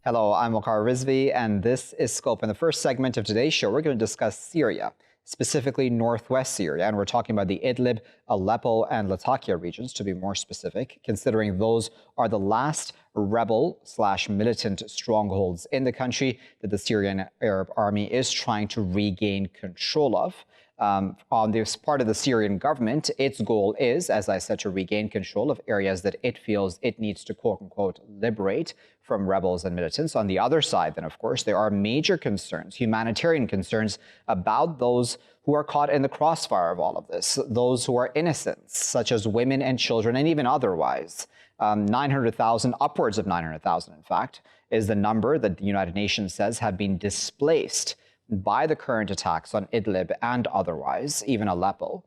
Hello, I'm Waqar Rizvi, and this is Scope. In the first segment of today's show, we're going to discuss Syria, specifically northwest Syria, and we're talking about the Idlib, Aleppo, and Latakia regions, to be more specific, considering those are the last rebel/militant strongholds in the country that the Syrian Arab Army is trying to regain control of. On this part of the Syrian government, its goal is, as I said, to regain control of areas that it feels it needs to, quote-unquote, liberate from rebels and militants. On the other side, then, of course, there are major concerns, humanitarian concerns, about those who are caught in the crossfire of all of this, those who are innocent, such as women and children, and even otherwise. 900,000, upwards of 900,000, in fact, is the number that the United Nations says have been displaced by the current attacks on Idlib and otherwise, even Aleppo.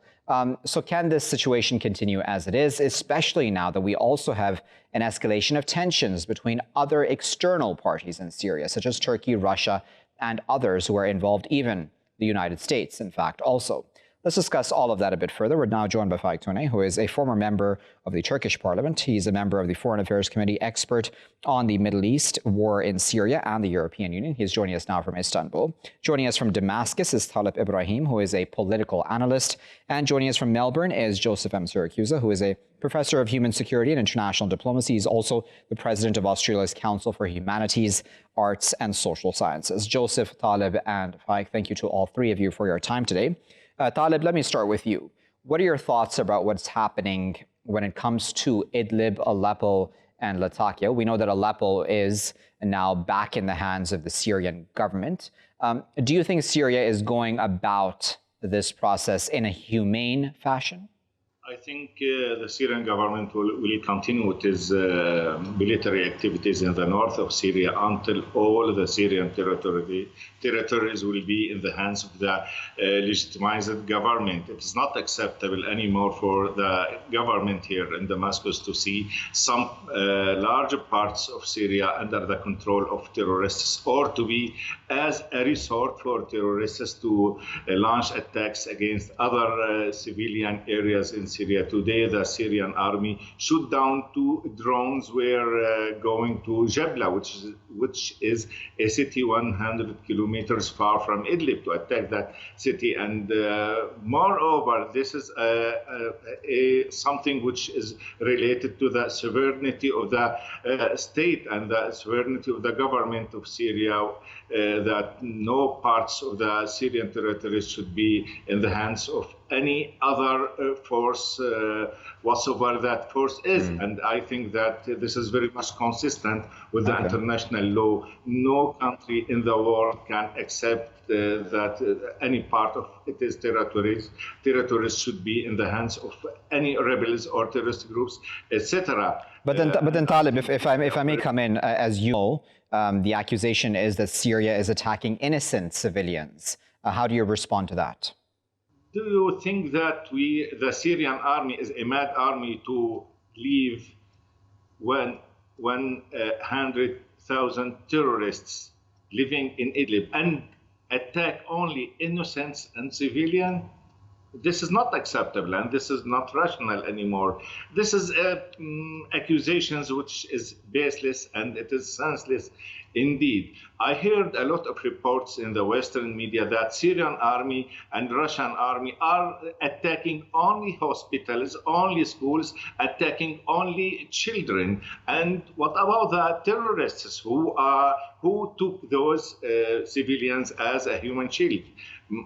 So can this situation continue as it is, especially now that we also have an escalation of tensions between other external parties in Syria, such as Turkey, Russia, and others who are involved, even the United States, in fact, also. Let's discuss all of that a bit further. We're now joined by Faik, who is a former member of the Turkish parliament. He's a member of the Foreign Affairs Committee, expert on the Middle East, war in Syria, and the European Union. He's joining us now from Istanbul. Joining us from Damascus is Taleb Ibrahim, who is a political analyst. And joining us from Melbourne is Joseph M. Siracusa, who is a professor of human security and international diplomacy. He's also the president of Australia's Council for Humanities, Arts, and Social Sciences. Joseph, Taleb, and Faik, thank you to all three of you for your time today. Taleb, let me start with you. What are your thoughts about what's happening when it comes to Idlib, Aleppo, and Latakia? We know that Aleppo is now back in the hands of the Syrian government. Do you think Syria is going about this process in a humane fashion? I think the Syrian government will continue with its military activities in the north of Syria until all the Syrian territories will be in the hands of the legitimized government. It is not acceptable anymore for the government here in Damascus to see some large parts of Syria under the control of terrorists, or to be as a resort for terrorists to launch attacks against other civilian areas in Syria. Today, the Syrian army shot down 2 drones were going to Jabla, which is a city 100 kilometers far from Idlib, to attack that city. And moreover, this is something which is related to the sovereignty of the state and the sovereignty of the government of Syria, that no parts of the Syrian territories should be in the hands of any other force whatsoever that force is. And I think that this is very much consistent with the international law. No country in the world can accept that any part of its territories should be in the hands of any rebels or terrorist groups, etc. But then Taleb, if I may come in, as you know, the accusation is that Syria is attacking innocent civilians. How do you respond to that? Do you think that the Syrian army is a mad army to leave 100,000 terrorists living in Idlib and attack only innocents and civilians? This is not acceptable, and this is not rational anymore. This is accusations which is baseless, and it is senseless indeed. I heard a lot of reports in the Western media that Syrian army and Russian army are attacking only hospitals, only schools, attacking only children. And what about the terrorists who took those civilians as a human shield?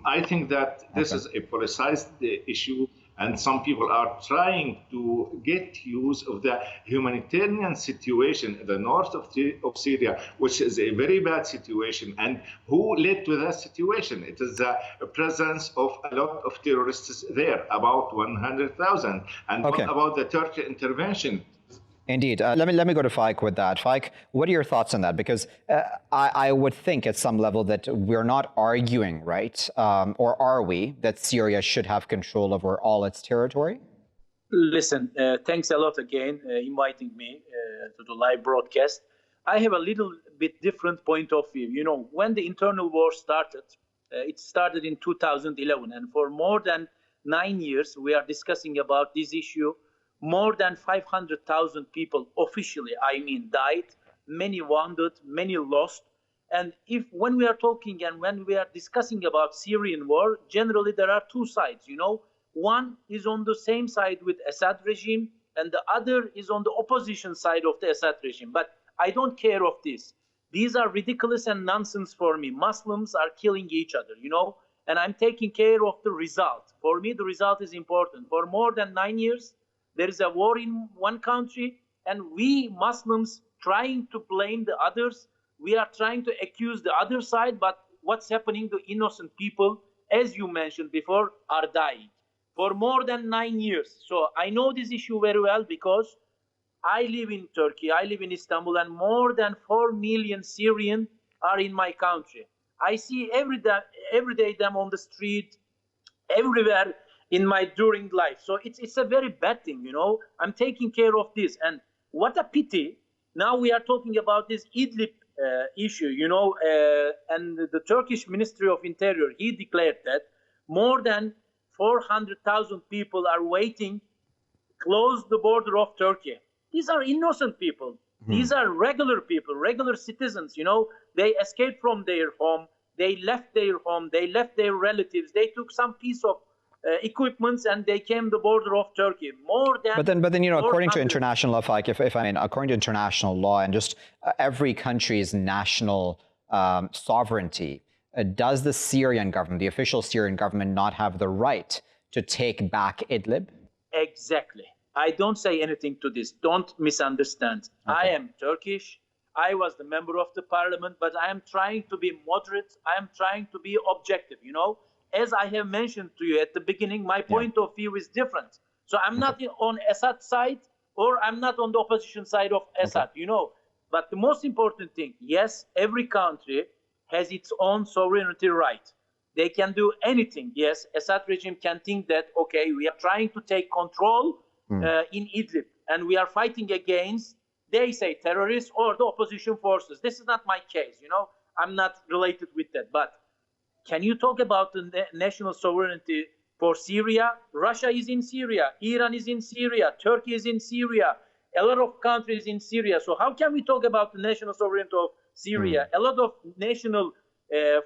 I think that this is a politicized issue, and some people are trying to get use of the humanitarian situation in the north of Syria, which is a very bad situation. And who led to that situation? It is the presence of a lot of terrorists there, about 100,000. And what about the Turkish intervention? Indeed. Let me go to Faik with that. Faik, what are your thoughts on that? Because I would think at some level that we're not arguing, right? Or are we, that Syria should have control over all its territory? Listen, thanks a lot again inviting me to the live broadcast. I have a little bit different point of view. You know, when the internal war started, it started in 2011. And for more than 9 years, we are discussing about this issue. More than 500,000 people officially, I mean, died many wounded, many lost. And when we are talking and when we are discussing about Syrian war, generally there are two sides, One is on the same side with Assad regime, and the other is on the opposition side of the Assad regime. But I don't care of this. These are ridiculous and nonsense for me. Muslims are killing each other, and I'm taking care of the result. For me, the result is important. For more than 9 years, there is a war in one country, and we Muslims trying to blame the others. We are trying to accuse the other side, but what's happening to innocent people, as you mentioned before, are dying for more than 9 years. So I know this issue very well because I live in Turkey, I live in Istanbul, and more than 4 million Syrians are in my country. I see every day them on the street, everywhere in my during life. So it's a very bad thing, I'm taking care of this. And what a pity. Now we are talking about this Idlib issue, and the Turkish Ministry of Interior, he declared that more than 400,000 people are waiting, close the border of Turkey. These are innocent people. These are regular people, regular citizens, They escaped from their home. They left their home. They left their relatives. They took some piece of equipments and they came the border of Turkey. More than. But then, according to international law, Faik, according to international law and just every country's national sovereignty, does the Syrian government, the official Syrian government, not have the right to take back Idlib? Exactly. I don't say anything to this. Don't misunderstand. Okay. I am Turkish. I was the member of the parliament, but I am trying to be moderate. I am trying to be objective, As I have mentioned to you at the beginning, my point of view is different. So I'm not on Assad's side or I'm not on the opposition side of Assad, But the most important thing, yes, every country has its own sovereignty right. They can do anything. Yes, Assad regime can think that, okay, we are trying to take control in Idlib and we are fighting against, they say, terrorists or the opposition forces. This is not my case, I'm not related with that. But can you talk about the national sovereignty for Syria? Russia is in Syria. Iran is in Syria. Turkey is in Syria. A lot of countries in Syria. So how can we talk about the national sovereignty of Syria? A lot of national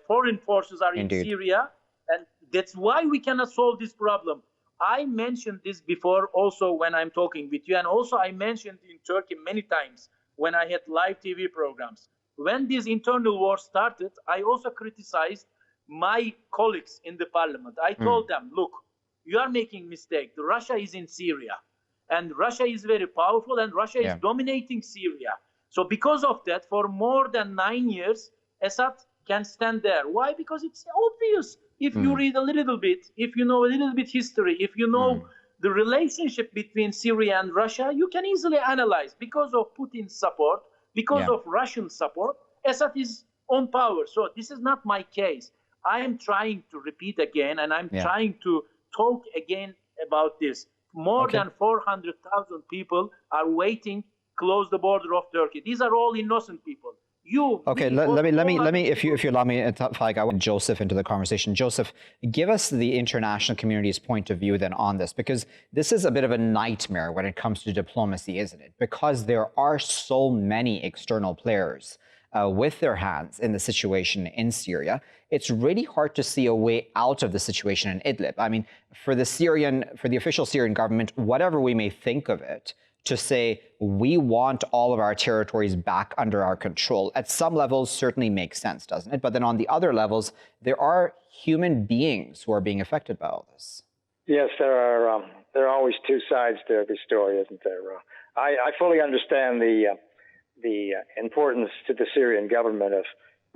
foreign forces are in Syria. And that's why we cannot solve this problem. I mentioned this before also when I'm talking with you. And also I mentioned in Turkey many times when I had live TV programs. When this internal war started, I also criticized my colleagues in the parliament. I told them, look, you are making mistake. Russia is in Syria and Russia is very powerful and Russia is dominating Syria. So because of that, for more than 9 years, Assad can stand there. Why? Because it's obvious. If you read a little bit, if you know a little bit history, if you know the relationship between Syria and Russia, you can easily analyze. Because of Putin's support, because of Russian support, Assad is on power. So this is not my case. I am trying to repeat again, and I'm trying to talk again about this. More than 400,000 people are waiting close the border of Turkey. These are all innocent people. Let me, if you allow me, Faik, I want Joseph into the conversation. Joseph, give us the international community's point of view then on this, because this is a bit of a nightmare when it comes to diplomacy, isn't it? Because there are so many external players with their hands in the situation in Syria. It's really hard to see a way out of the situation in Idlib. I mean, for the official Syrian government, whatever we may think of it, to say we want all of our territories back under our control, at some levels certainly makes sense, doesn't it? But then on the other levels, there are human beings who are being affected by all this. Yes, there are always two sides to every story, isn't there? I fully understand the importance to the Syrian government of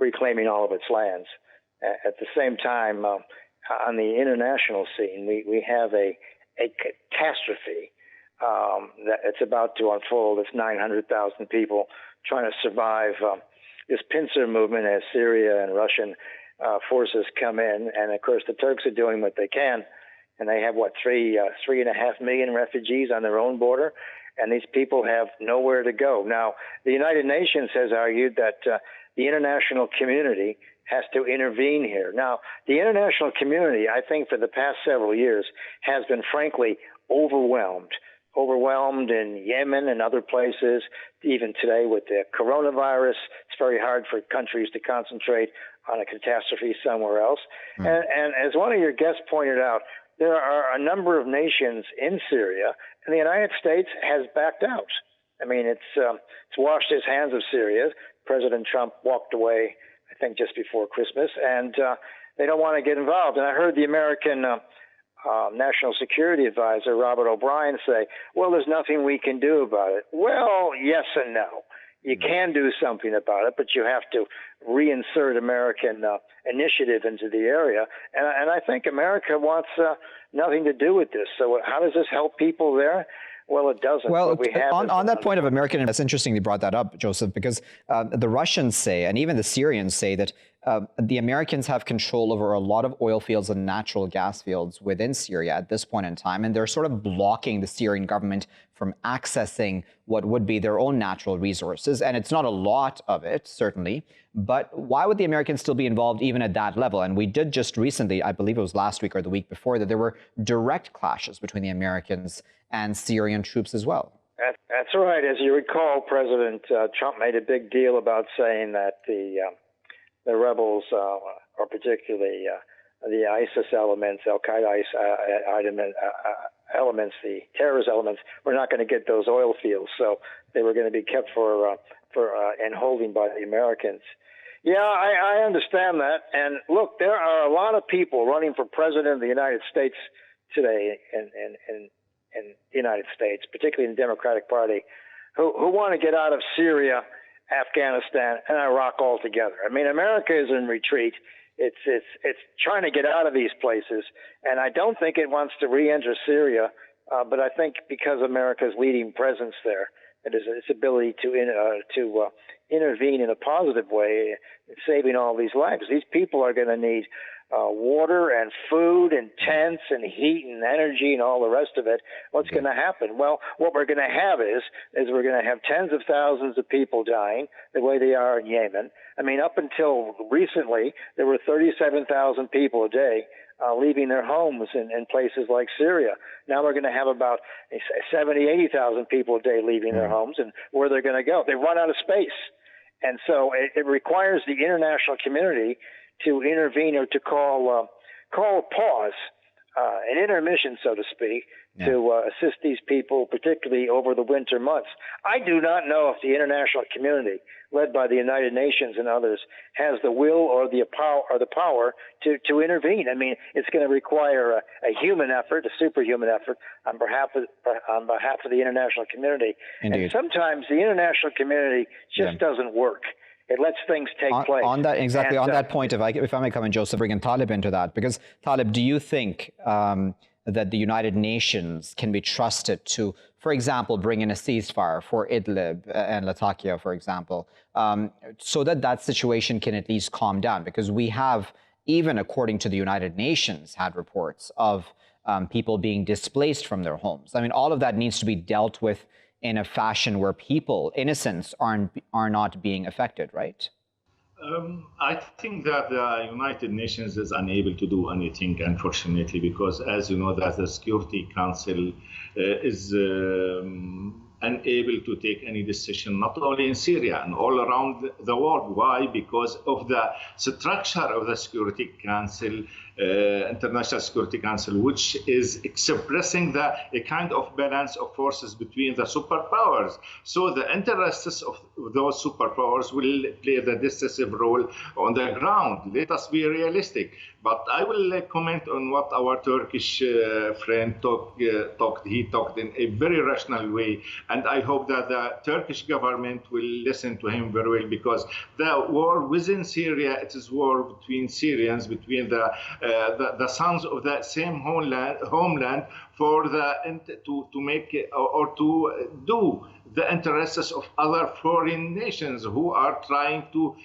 reclaiming all of its lands. At the same time, on the international scene, we have a catastrophe that it's about to unfold. It's 900,000 people trying to survive this pincer movement as Syria and Russian forces come in. And of course, the Turks are doing what they can. And they have, 3.5 million refugees on their own border. And these people have nowhere to go. Now, the United Nations has argued that the international community has to intervene here. Now, the international community, I think, for the past several years has been frankly overwhelmed overwhelmed in Yemen and other places. Even today with the coronavirus, it's very hard for countries to concentrate on a catastrophe somewhere else. And as one of your guests pointed out, there are a number of nations in Syria, and the United States has backed out. I mean, it's washed its hands of Syria. President Trump walked away, I think, just before Christmas, and they don't want to get involved. And I heard the American National Security Advisor, Robert O'Brien, say, well, there's nothing we can do about it. Well, yes and no. You can do something about it, but you have to reinsert American initiative into the area. And I think America wants nothing to do with this. So how does this help people there? Well, it doesn't. Well, on that point of American, it's interesting you brought that up, Joseph, because the Russians say, and even the Syrians say, that the Americans have control over a lot of oil fields and natural gas fields within Syria at this point in time, and they're sort of blocking the Syrian government from accessing what would be their own natural resources. And it's not a lot of it, certainly, but why would the Americans still be involved even at that level? And we did just recently, I believe it was last week or the week before, that there were direct clashes between the Americans and Syrian troops as well. That's right. As you recall, President Trump made a big deal about saying that the rebels, or particularly the ISIS elements, Al-Qaeda elements, the terrorist elements, were not going to get those oil fields, so they were going to be kept for and holding by the Americans. Yeah, I understand that. And look, there are a lot of people running for president of the United States today in the United States, particularly in the Democratic Party, who want to get out of Syria, Afghanistan, and Iraq altogether. I mean, America is in retreat. It's trying to get out of these places, and I don't think it wants to re-enter Syria. But I think because America's leading presence there, and its ability to intervene in a positive way, in saving all these lives. These people are going to need water and food and tents and heat and energy and all the rest of it. What's going to happen? Well, what we're going to have is we're going to have tens of thousands of people dying the way they are in Yemen. I mean, up until recently, there were 37,000 people a day leaving their homes in places like Syria. Now we're going to have about 70,000, 80,000 people a day leaving their homes, and where they're going to go. They've run out of space. And so it requires the international community to intervene, or to call a pause, an intermission, so to speak, to assist these people, particularly over the winter months. I do not know if the international community, led by the United Nations and others, has the will or the power to intervene. I mean, it's going to require a human effort, a superhuman effort, on behalf of the international community. Indeed. And sometimes the international community just doesn't work. It lets things take place. On that point, if I may come in, Joseph, bring in Taleb into that, because Taleb, do you think that the United Nations can be trusted to, for example, bring in a ceasefire for Idlib and Latakia, for example, so that situation can at least calm down? Because we have, even according to the United Nations, had reports of people being displaced from their homes. I mean, all of that needs to be dealt with in a fashion where people, innocents, are not being affected, right? I think that the United Nations is unable to do anything, unfortunately, because, as you know, that the Security Council is unable to take any decision, not only in Syria and all around the world. Why? Because of the structure of the Security Council, International Security Council, which is expressing a kind of balance of forces between the superpowers. So the interests of those superpowers will play the decisive role on the ground. Let us be realistic. But I will comment on what our Turkish friend talked. He talked in a very rational way, and I hope that the Turkish government will listen to him very well, because the war within Syria, it is war between Syrians, between the sons of that same homeland for to make or to do the interests of other foreign nations who are trying to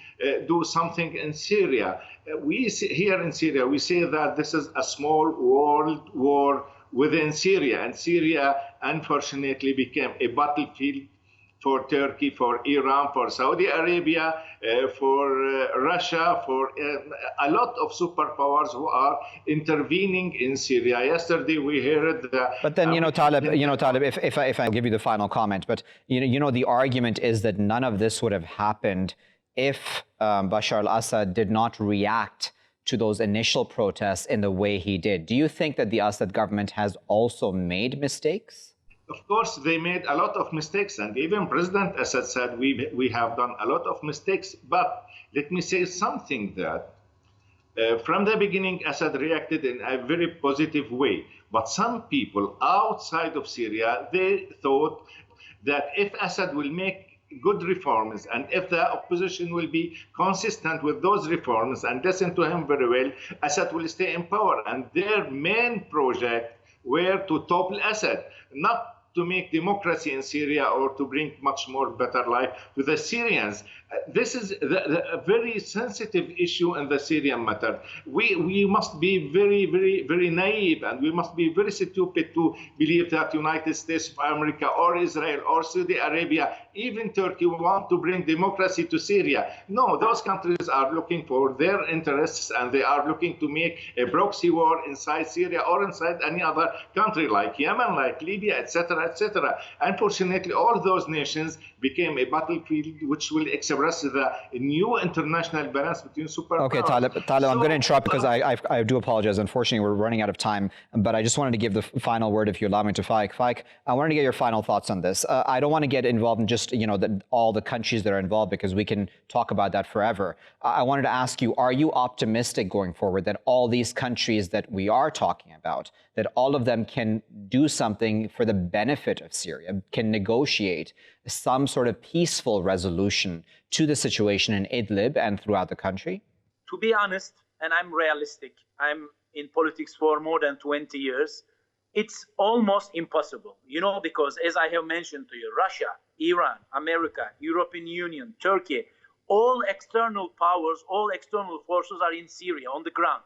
do something in Syria. We see, here in Syria, we say that this is a small world war within Syria, and Syria unfortunately became a battlefield for Turkey, for Iran, for Saudi Arabia, for Russia, for a lot of superpowers who are intervening in Syria. Yesterday we heard that. But then, Taleb, if I give you the final comment, but the argument is that none of this would have happened if Bashar al-Assad did not react to those initial protests in the way he did. Do you think that the Assad government has also made mistakes? Of course, they made a lot of mistakes, and even President Assad said we have done a lot of mistakes. But let me say something that from the beginning, Assad reacted in a very positive way. But some people outside of Syria, they thought that if Assad will make good reforms, and if the opposition will be consistent with those reforms and listen to him very well, Assad will stay in power. And their main project were to topple Assad, not to make democracy in Syria or to bring much more better life to the Syrians. This is a very sensitive issue in the Syrian matter. We must be very, very, very naive, and we must be very stupid to believe that United States of America or Israel or Saudi Arabia, even Turkey, want to bring democracy to Syria. No, those countries are looking for their interests, and they are looking to make a proxy war inside Syria or inside any other country like Yemen, like Libya, etc., etc. Unfortunately, all those nations became a battlefield which will express the new international balance between superpowers. Okay, Taleb, I'm going to interrupt because I do apologize. Unfortunately, we're running out of time, but I just wanted to give the final word, if you allow me, to Faik. Faik, I wanted to get your final thoughts on this. I don't want to get involved in just, all the countries that are involved, because we can talk about that forever. I wanted to ask you, are you optimistic going forward that all these countries that we are talking about, that all of them can do something for the benefit of Syria, can negotiate some sort of peaceful resolution to the situation in Idlib and throughout the country? To be honest, and I'm realistic, I'm in politics for more than 20 years, it's almost impossible, because as I have mentioned to you, Russia, Iran, America, European Union, Turkey, all external powers, all external forces are in Syria on the ground.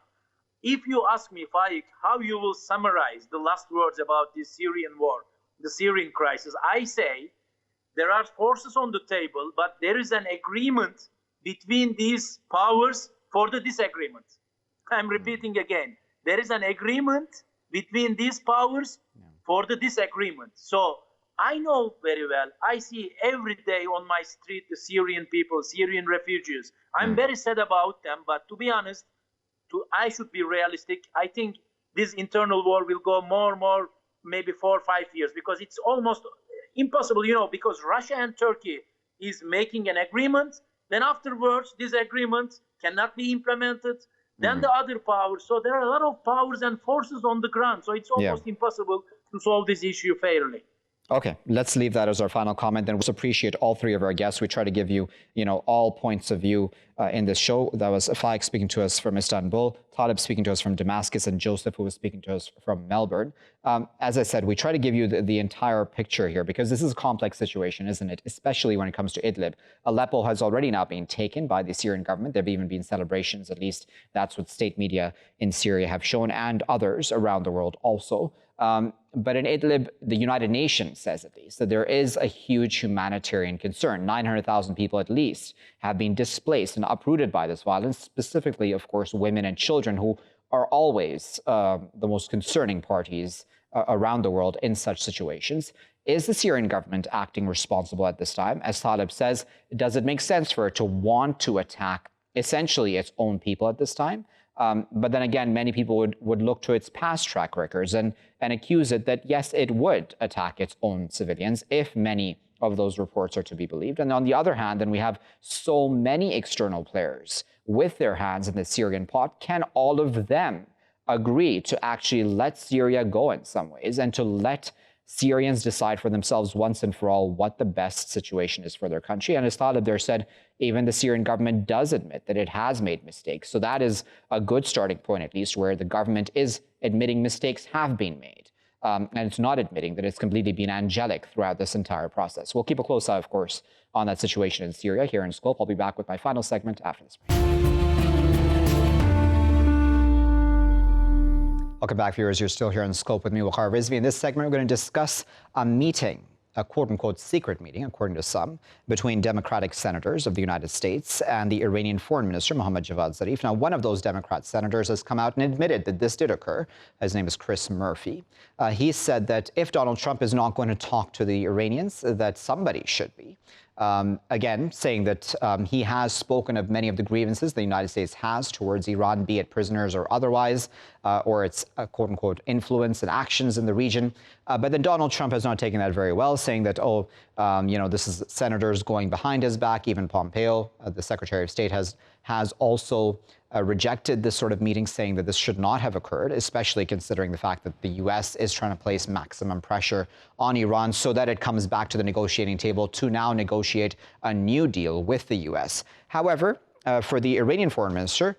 If you ask me, Faik, how you will summarize the last words about the Syrian war, the Syrian crisis, I say there are forces on the table, but there is an agreement between these powers for the disagreement. I'm repeating again. There is an agreement between these powers for the disagreement. So I know very well, I see every day on my street the Syrian people, Syrian refugees. I'm very sad about them, but to be honest, I should be realistic. I think this internal war will go more, maybe 4 or 5 years, because it's almost impossible, because Russia and Turkey is making an agreement. Then afterwards, this agreement cannot be implemented. Then the other powers. So there are a lot of powers and forces on the ground. So it's almost impossible to solve this issue fairly. Okay, let's leave that as our final comment. Then we'll appreciate all three of our guests. We try to give you, all points of view in this show. That was Faik speaking to us from Istanbul, Taleb speaking to us from Damascus, and Joseph, who was speaking to us from Melbourne. As I said, we try to give you the entire picture here, because this is a complex situation, isn't it? Especially when it comes to Idlib. Aleppo has already now been taken by the Syrian government. There have even been celebrations, at least that's what state media in Syria have shown, and others around the world also. But in Idlib, the United Nations says at least that there is a huge humanitarian concern. 900,000 people at least have been displaced and uprooted by this violence, specifically, of course, women and children, who are always the most concerning parties around the world in such situations. Is the Syrian government acting responsible at this time? As Taleb says, does it make sense for it to want to attack essentially its own people at this time? But then again, many people would look to its past track records and accuse it that, yes, it would attack its own civilians if many of those reports are to be believed. And on the other hand, then we have so many external players with their hands in the Syrian pot. Can all of them agree to actually let Syria go in some ways and to let Syrians decide for themselves once and for all what the best situation is for their country? And as Taleb there said, even the Syrian government does admit that it has made mistakes. So that is a good starting point, at least, where the government is admitting mistakes have been made. And it's not admitting that it's completely been angelic throughout this entire process. We'll keep a close eye, of course, on that situation in Syria here in Scope. I'll be back with my final segment after this break. Welcome back, viewers. You're still here in Scope with me, Waqar Rizvi. In this segment, we're going to discuss a meeting a quote-unquote secret meeting, according to some, between Democratic senators of the United States and the Iranian Foreign Minister, Mohammad Javad Zarif. Now, one of those Democrat senators has come out and admitted that this did occur. His name is Chris Murphy. He said that if Donald Trump is not going to talk to the Iranians, that somebody should be. Again, saying that he has spoken of many of the grievances the United States has towards Iran, be it prisoners or otherwise, or its quote-unquote influence and actions in the region. But then Donald Trump has not taken that very well, saying that, this is senators going behind his back. Even Pompeo, the Secretary of State, has also rejected this sort of meeting, saying that this should not have occurred, especially considering the fact that the U.S. is trying to place maximum pressure on Iran so that it comes back to the negotiating table to now negotiate a new deal with the U.S. However, for the Iranian foreign minister,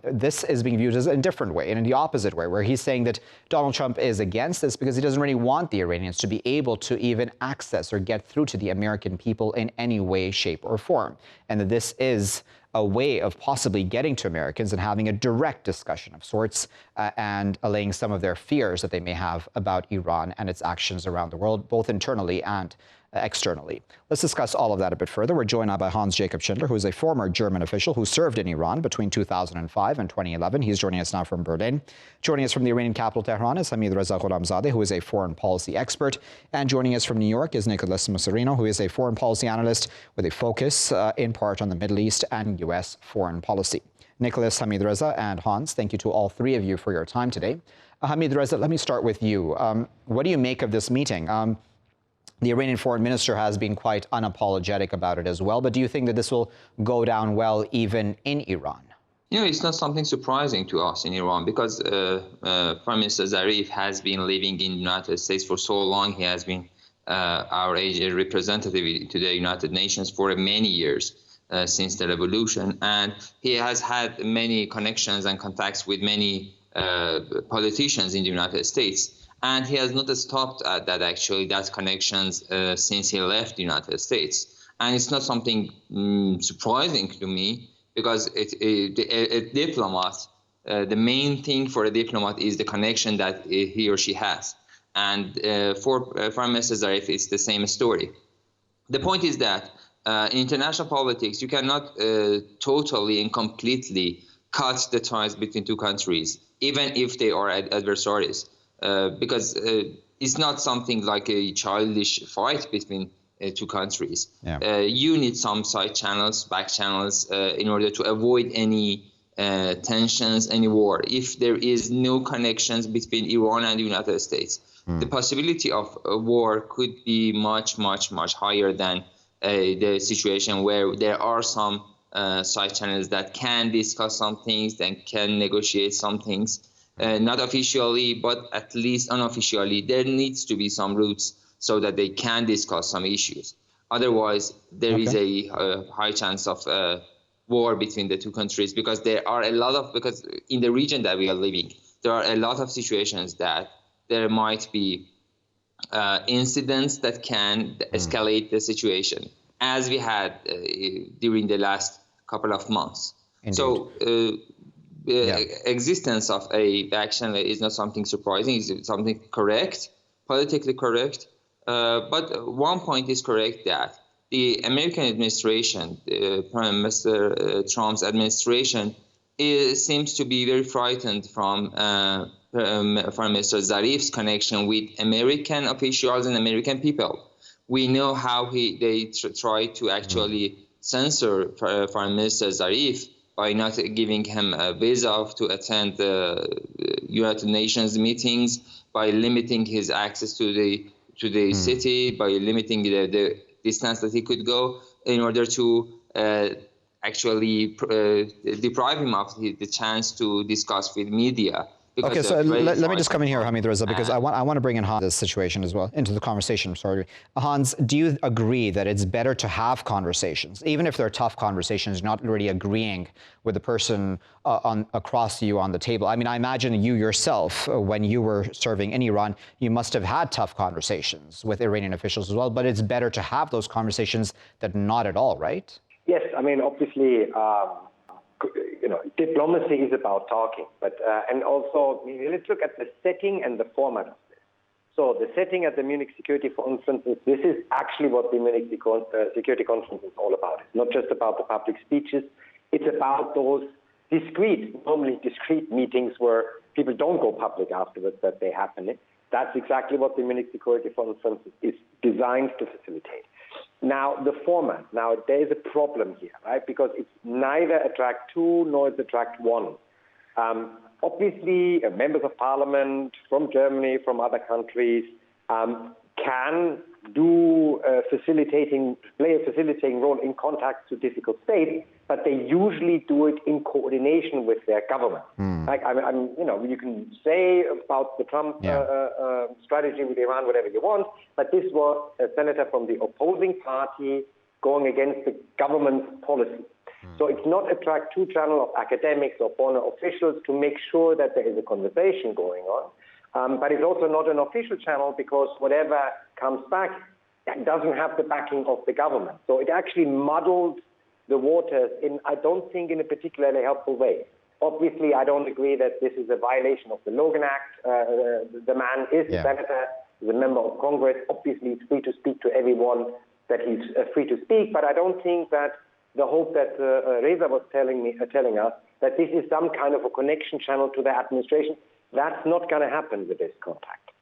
this is being viewed as a different way, and in the opposite way, where he's saying that Donald Trump is against this because he doesn't really want the Iranians to be able to even access or get through to the American people in any way, shape, or form, and that this is a way of possibly getting to Americans and having a direct discussion of sorts and allaying some of their fears that they may have about Iran and its actions around the world, both internally and externally. Let's discuss all of that a bit further. We're joined now by Hans-Jakob Schindler, who is a former German official who served in Iran between 2005 and 2011. He's joining us now from Berlin. Joining us from the Iranian capital, Tehran, is Hamidreza Gholamzadeh, who is a foreign policy expert. And joining us from New York is Nicholas Mucerino, who is a foreign policy analyst with a focus in part on the Middle East and U.S. foreign policy. Nicholas, Hamidreza, and Hans, thank you to all three of you for your time today. Hamidreza, let me start with you. What do you make of this meeting? The Iranian foreign minister has been quite unapologetic about it as well. But do you think that this will go down well even in Iran? It's not something surprising to us in Iran because Prime Minister Zarif has been living in the United States for so long. He has been our representative to the United Nations for many years since the revolution. And he has had many connections and contacts with many politicians in the United States. And he has not stopped at that, actually, that connections since he left the United States. And it's not something surprising to me because a diplomat, the main thing for a diplomat is the connection that he or she has. And for Prime Minister Zarif, it's the same story. The point is that in international politics, you cannot totally and completely cut the ties between two countries, even if they are adversaries. Because it's not something like a childish fight between two countries. Yeah. You need some side channels, back channels, in order to avoid any tensions, any war. If there is no connections between Iran and the United States, the possibility of a war could be much, much, much higher than the situation where there are some side channels that can discuss some things, that can negotiate some things. Not officially, but at least unofficially, there needs to be some routes so that they can discuss some issues. Otherwise, there is a high chance of war between the two countries because there are because in the region that we are living, there are a lot of situations that there might be incidents that can escalate the situation, as we had during the last couple of months. Indeed. So, existence of a action is not something surprising. It's something correct, politically correct. But one point is correct, that the American administration, Prime Minister Trump's administration, seems to be very frightened from Prime Minister Zarif's connection with American officials and American people. We know how they try to actually censor Prime Minister Zarif by not giving him a visa to attend the United Nations meetings, by limiting his access to the city, by limiting the distance that he could go, in order to actually deprive him of the chance to discuss with media. Okay, so let me just come in here, Hamidreza, because I want to bring in Hans this situation as well into the conversation. Sorry, Hans, do you agree that it's better to have conversations, even if they're tough conversations, not really agreeing with the person across you on the table? I mean, I imagine you yourself, when you were serving in Iran, you must have had tough conversations with Iranian officials as well. But it's better to have those conversations than not at all, right? Yes, I mean, obviously. Diplomacy is about talking, but and also let's look at the setting and the format of this. So the setting at the Munich Security Conference, this is actually what the Munich Security Conference is all about. It's not just about the public speeches. It's about those normally discreet meetings where people don't go public afterwards, that they happen. That's exactly what the Munich Security Conference is designed to facilitate. Now, the format. Now, there is a problem here, right? Because it's neither a track 2 nor it's a track 1. Obviously, members of parliament from Germany, from other countries, can play a facilitating role in contacts to difficult states, but they usually do it in coordination with their government. Like, you can say about the Trump strategy with Iran whatever you want, but this was a senator from the opposing party going against the government's policy. So it's not a track 2 channel of academics or foreign officials to make sure that there is a conversation going on. But it's also not an official channel because whatever comes back doesn't have the backing of the government. So it actually muddled the waters I don't think in a particularly helpful way. Obviously, I don't agree that this is a violation of the Logan Act. The man is a senator, he's a member of Congress. Obviously, he's free to speak to everyone that he's free to speak. But I don't think that the hope that Reza was telling us, that this is some kind of a connection channel to the administration, that's not going to happen with this contact.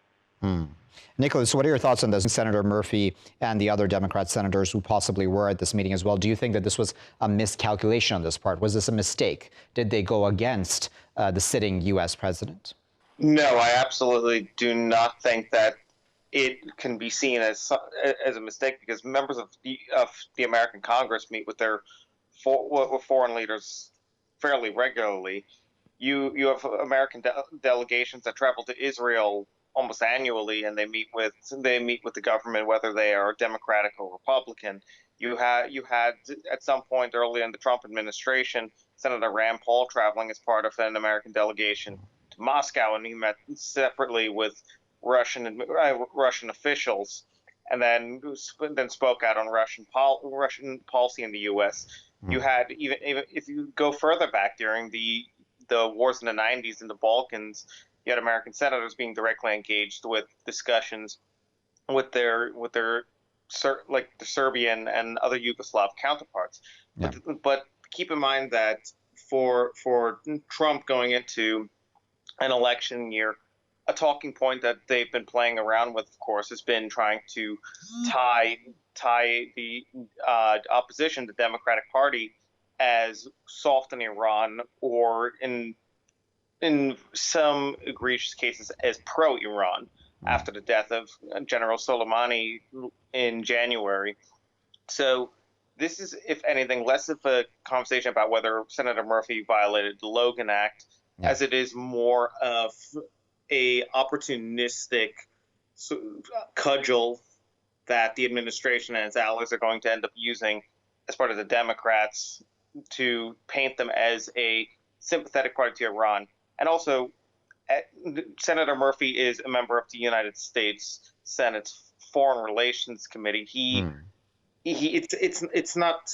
Nicholas, what are your thoughts on this? Senator Murphy and the other Democrat senators who possibly were at this meeting as well, do you think that this was a miscalculation on this part? Was this a mistake? Did they go against the sitting U.S. president? No, I absolutely do not think that it can be seen as a mistake, because members of the American Congress meet with their foreign leaders fairly regularly. You have American delegations that travel to Israel almost annually, and they meet with the government, whether they are Democratic or Republican. You had at some point early in the Trump administration, Senator Rand Paul traveling as part of an American delegation to Moscow, and he met separately with Russian officials, and then spoke out on Russian policy in the U.S. You had even if you go further back during the wars in the 90s in the Balkans, you had American senators being directly engaged with discussions with their like the Serbian and other Yugoslav counterparts. Yeah. But keep in mind that for Trump going into an election year, a talking point that they've been playing around with, of course, has been trying to tie the opposition, the Democratic Party, as soft in Iran, or in some egregious cases as pro-Iran after the death of General Soleimani in January. So this is, if anything, less of a conversation about whether Senator Murphy violated the Logan Act, as it is more of a opportunistic cudgel that the administration and its allies are going to end up using as part of the Democrats to paint them as a sympathetic party to Iran. And also, Senator Murphy is a member of the United States Senate's Foreign Relations Committee. It's not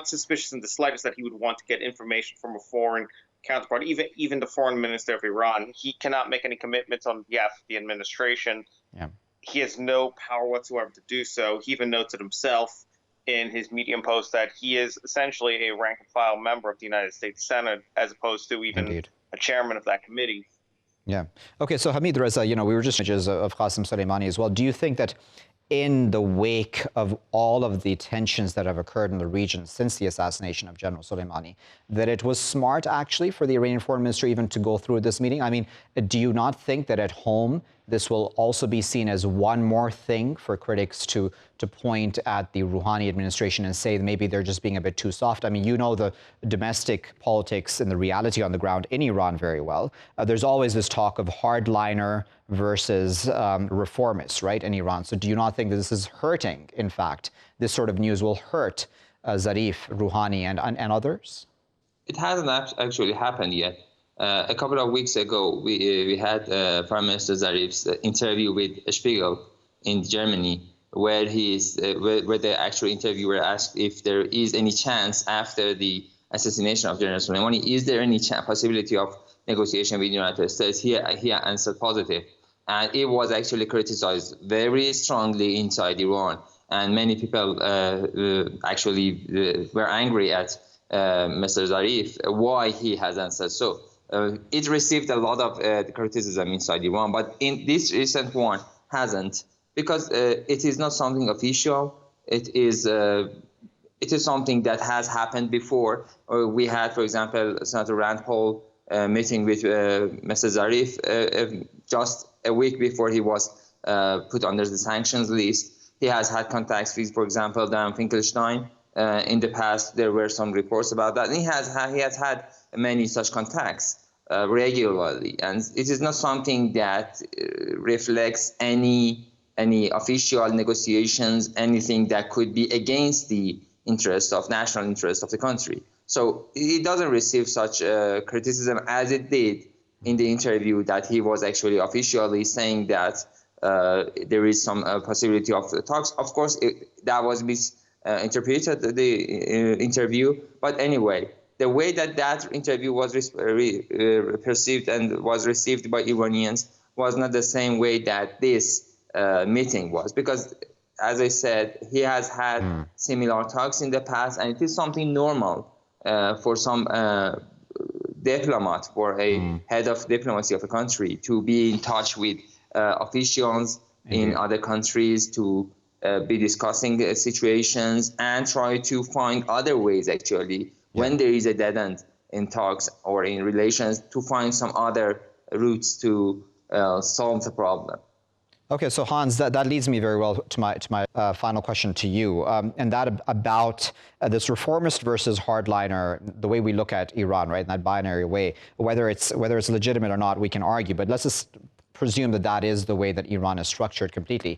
suspicious in the slightest that he would want to get information from a foreign counterpart, even the foreign minister of Iran. He cannot make any commitments on behalf of the administration. Yeah. He has no power whatsoever to do so. He even notes it himself in his Medium post that he is essentially a rank and file member of the United States Senate, as opposed to even a chairman of that committee. Yeah. Okay, so Hamidreza, we were just images of Qasem Soleimani as well. Do you think that in the wake of all of the tensions that have occurred in the region since the assassination of General Soleimani, that it was smart actually for the Iranian foreign minister even to go through this meeting? I mean, do you not think that at home this will also be seen as one more thing for critics to point at the Rouhani administration and say maybe they're just being a bit too soft? I mean, you know the domestic politics and the reality on the ground in Iran very well. There's always this talk of hardliner versus reformists, right, in Iran. So do you not think that this is hurting, in fact, this sort of news will hurt Zarif, Rouhani, and others? It hasn't actually happened yet. A couple of weeks ago, we had Prime Minister Zarif's interview with Spiegel in Germany, where where the actual interviewer asked if there is any chance after the assassination of General Soleimani, is there any possibility of negotiation with the United States? He answered positive. And it was actually criticized very strongly inside Iran. And many people actually were angry at Mr. Zarif, why he hasn't said so. It received a lot of criticism inside Iran, but in this recent one hasn't, because it is not something official. It is something that has happened before. We had, for example, Senator Rand Paul meeting with Mr. Zarif just a week before he was put under the sanctions list. He has had contacts with, for example, Dan Finkelstein. In the past, there were some reports about that. And he has had many such contacts regularly, and it is not something that reflects any official negotiations, anything that could be against the national interest of the country. So it doesn't receive such criticism as it did in the interview, that he was actually officially saying that there is some possibility of the talks. Of course, that was misinterpreted, the interview. But anyway, the way that interview was perceived and was received by Iranians was not the same way that this meeting was. Because, as I said, he has had similar talks in the past, and it is something normal for some diplomat, for a head of diplomacy of a country, to be in touch with officials in other countries, to be discussing situations and try to find other ways, actually, when there is a dead end in talks or in relations, to find some other routes to solve the problem. Okay, so Hans, that leads me very well to my final question to you, and that about this reformist versus hardliner, the way we look at Iran, right, in that binary way. Whether it's legitimate or not, we can argue, but let's just presume that is the way that Iran is structured completely.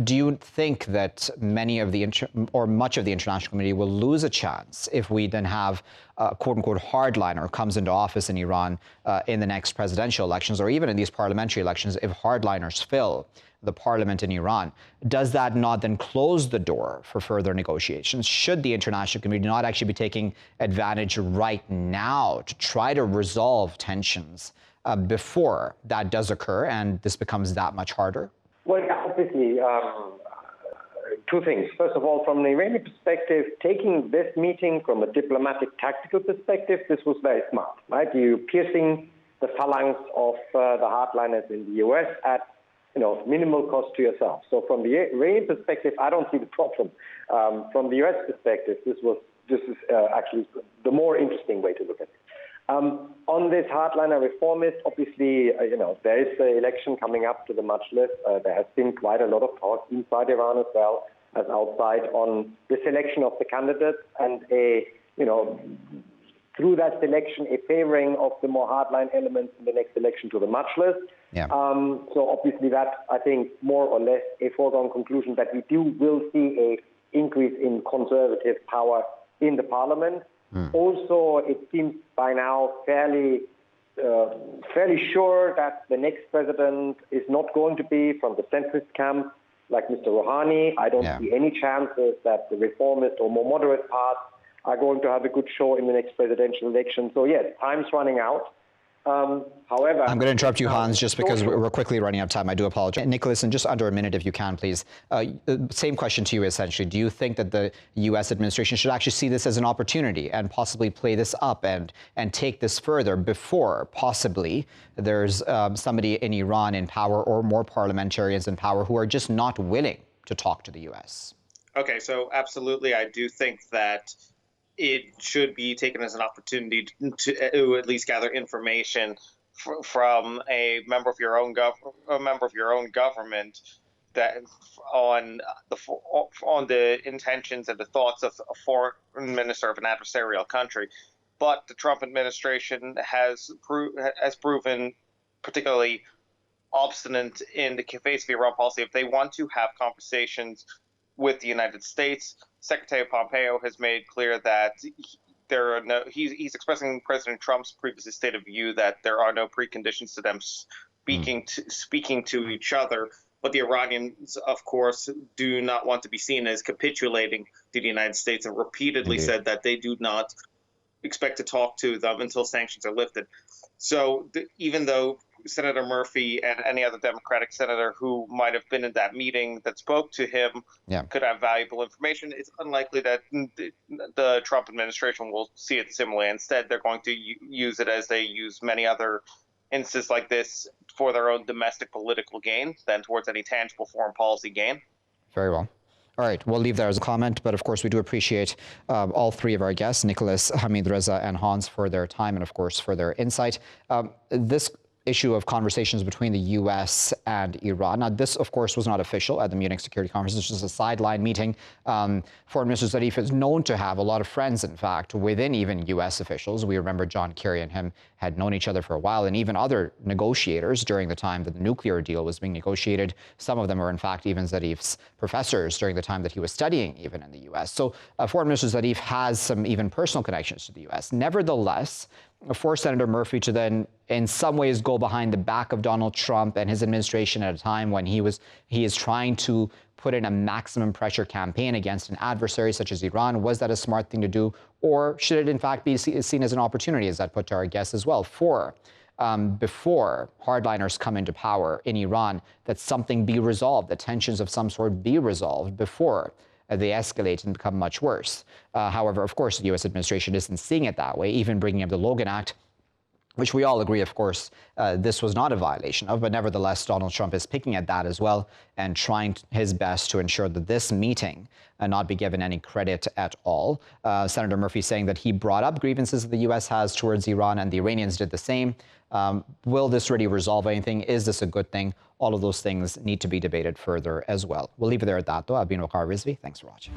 Do you think that much of the international community will lose a chance if we then have a quote-unquote hardliner comes into office in Iran in the next presidential elections, or even in these parliamentary elections, if hardliners fill the parliament in Iran? Does that not then close the door for further negotiations? Should the international community not actually be taking advantage right now to try to resolve tensions before that does occur and this becomes that much harder? Well, obviously, two things. First of all, from the Iranian perspective, taking this meeting from a diplomatic tactical perspective, this was very smart, right? You're piercing the phalanx of the hardliners in the US at minimal cost to yourself. So from the Iranian perspective, I don't see the problem. From the US perspective, this is actually the more interesting way to look at it. On this hardliner reformist, obviously, there is an election coming up to the Majlis. There has been quite a lot of talk inside Iran as well as outside on the selection of the candidates and through that selection, a favoring of the more hardline elements in the next election to the Majlis. Yeah. So obviously that, I think, more or less a foregone conclusion that we will see a increase in conservative power in the parliament. Also, it seems by now fairly sure that the next president is not going to be from the centrist camp like Mr. Rouhani. I don't see any chances that the reformist or more moderate parts are going to have a good show in the next presidential election. So yes, time's running out. However, I'm going to interrupt you, Hans, just because we're quickly running out of time. I do apologize. Nicholas, in just under a minute, if you can, please. Same question to you, essentially. Do you think that the U.S. administration should actually see this as an opportunity and possibly play this up and take this further before possibly there's somebody in Iran in power or more parliamentarians in power who are just not willing to talk to the U.S.? Okay, so absolutely, I do think that it should be taken as an opportunity to at least gather information from a member of your own government that on the intentions and the thoughts of a foreign minister of an adversarial country. But the Trump administration has proven particularly obstinate in the face of Iran policy. If they want to have conversations with the United States, Secretary Pompeo has made clear that he's expressing President Trump's previously stated view that there are no preconditions to them speaking to each other. But the Iranians, of course, do not want to be seen as capitulating to the United States and repeatedly said that they do not expect to talk to them until sanctions are lifted. So even though Senator Murphy and any other Democratic senator who might have been in that meeting that spoke to him could have valuable information. It's unlikely that the Trump administration will see it similarly. Instead, they're going to use it as they use many other instances like this for their own domestic political gain than towards any tangible foreign policy gain. Very well. All right, we'll leave that as a comment, but of course we do appreciate all three of our guests, Nicholas, Hamidreza, and Hans, for their time and of course for their insight. This issue of conversations between the U.S. and Iran. Now, this, of course, was not official at the Munich Security Conference. This was a sideline meeting. Foreign Minister Zarif is known to have a lot of friends, in fact, within even U.S. officials. We remember John Kerry and him had known each other for a while, and even other negotiators during the time that the nuclear deal was being negotiated. Some of them were, in fact, even Zarif's professors during the time that he was studying even in the U.S. So Foreign Minister Zarif has some even personal connections to the U.S. Nevertheless, for Senator Murphy to then in some ways go behind the back of Donald Trump and his administration at a time when he is trying to put in a maximum pressure campaign against an adversary such as Iran, was that a smart thing to do? Or should it in fact be seen as an opportunity, as that put to our guests as well, for before hardliners come into power in Iran, that something be resolved, that tensions of some sort be resolved before they escalate and become much worse. However, of course, the U.S. administration isn't seeing it that way, even bringing up the Logan Act, which we all agree, of course, this was not a violation of, but nevertheless, Donald Trump is picking at that as well and trying his best to ensure that this meeting not be given any credit at all. Senator Murphy saying that he brought up grievances that the U.S. has towards Iran and the Iranians did the same. Will this really resolve anything? Is this a good thing? All of those things need to be debated further as well. We'll leave it there at that, though. I've been Waqar Rizvi. Thanks for watching.